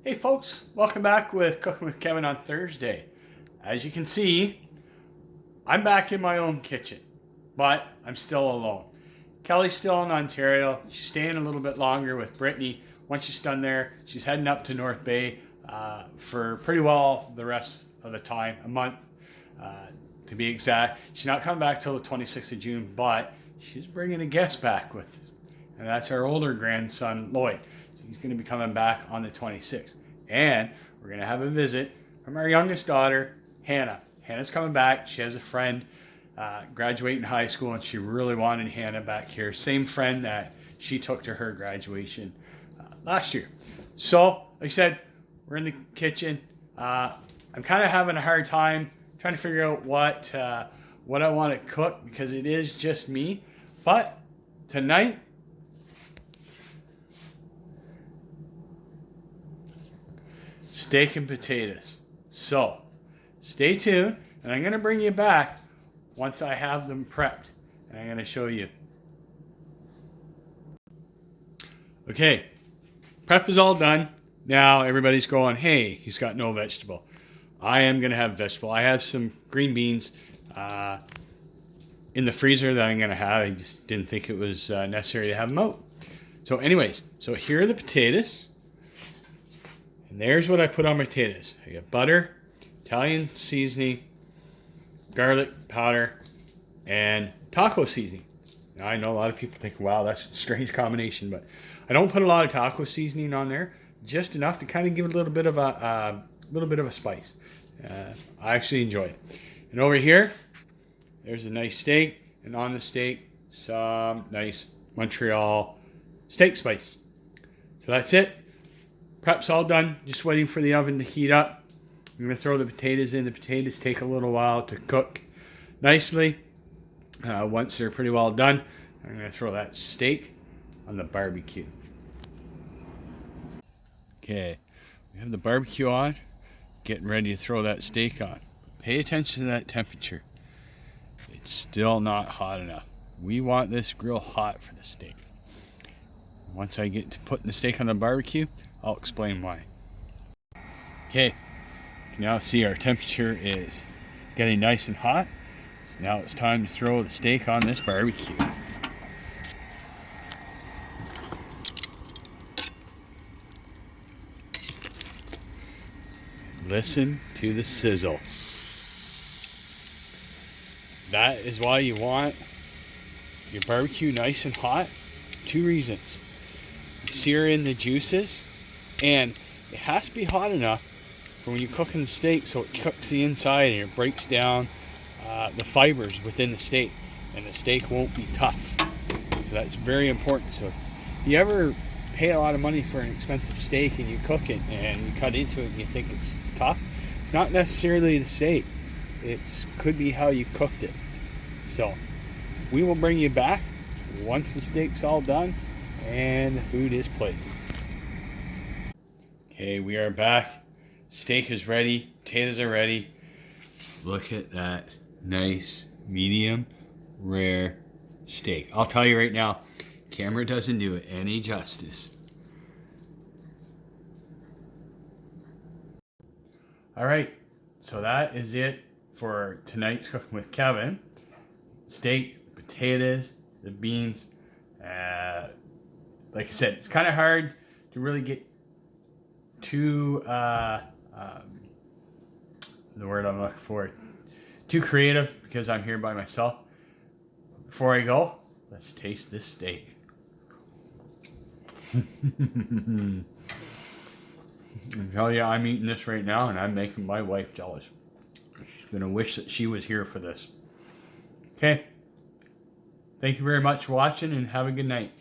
Hey folks, welcome back with Cooking with Kevin on Thursday. As you can see, I'm back in my own kitchen, but I'm still alone. Kelly's still in Ontario. She's staying a little bit longer with Brittany. Once she's done there, she's heading up to North Bay for pretty well the rest of the time, a month to be exact. She's not coming back till the 26th of June, but she's bringing a guest back with us, and that's our older grandson, Lloyd. He's going to be coming back on the 26th. And we're going to have a visit from our youngest daughter, Hannah. Hannah's coming back. She has a friend graduating high school, and she really wanted Hannah back here. Same friend that she took to her graduation last year. So, like I said, we're in the kitchen. I'm kind of having a hard time trying to figure out what I want to cook because it is just me. But tonight, steak and potatoes. So, stay tuned, and I'm going to bring you back once I have them prepped, and I'm going to show you. Okay, prep is all done. Now everybody's going, hey, he's got no vegetable. I am going to have vegetable. I have some green beans in the freezer that I'm going to have. I just didn't think it was necessary to have them out. So anyways, so here are the potatoes. And there's what I put on my potatoes. I got butter, Italian seasoning, garlic powder, and taco seasoning. Now, I know a lot of people think, wow, that's a strange combination, but I don't put a lot of taco seasoning on there, just enough to kind of give it a little bit of a spice. I actually enjoy it. And over here, there's a nice steak, and on the steak, some nice Montreal steak spice. So that's it. Prep's all done, just waiting for the oven to heat up. I'm going to throw the potatoes in. The potatoes take a little while to cook nicely. Once they're pretty well done, I'm going to throw that steak on the barbecue. Okay, we have the barbecue on, getting ready to throw that steak on. Pay attention to that temperature. It's still not hot enough. We want this grill hot for the steak. Once I get to putting the steak on the barbecue, I'll explain why. Okay, you can now see our temperature is getting nice and hot. So now it's time to throw the steak on this barbecue. Listen to the sizzle. That is why you want your barbecue nice and hot. 2 reasons. You sear in the juices, and it has to be hot enough for when you're cooking the steak so it cooks the inside and it breaks down the fibers within the steak, and the steak won't be tough. So that's very important. So if you ever pay a lot of money for an expensive steak and you cook it and you cut into it and you think it's tough, it's not necessarily the steak. It could be how you cooked it. So we will bring you back once the steak's all done and the food is plated. Okay, we are back. Steak is ready. Potatoes are ready. Look at that nice, medium, rare steak. I'll tell you right now, camera doesn't do it any justice. All right, so that is it for tonight's Cooking with Kevin. Steak, potatoes, the beans. Like I said, it's kind of hard to really get too the word I'm looking for, too creative because I'm here by myself. Before I go, let's taste this steak. I tell you, I'm eating this right now and I'm making my wife jealous. She's gonna wish that she was here for this. Okay, thank you very much for watching and have a good night.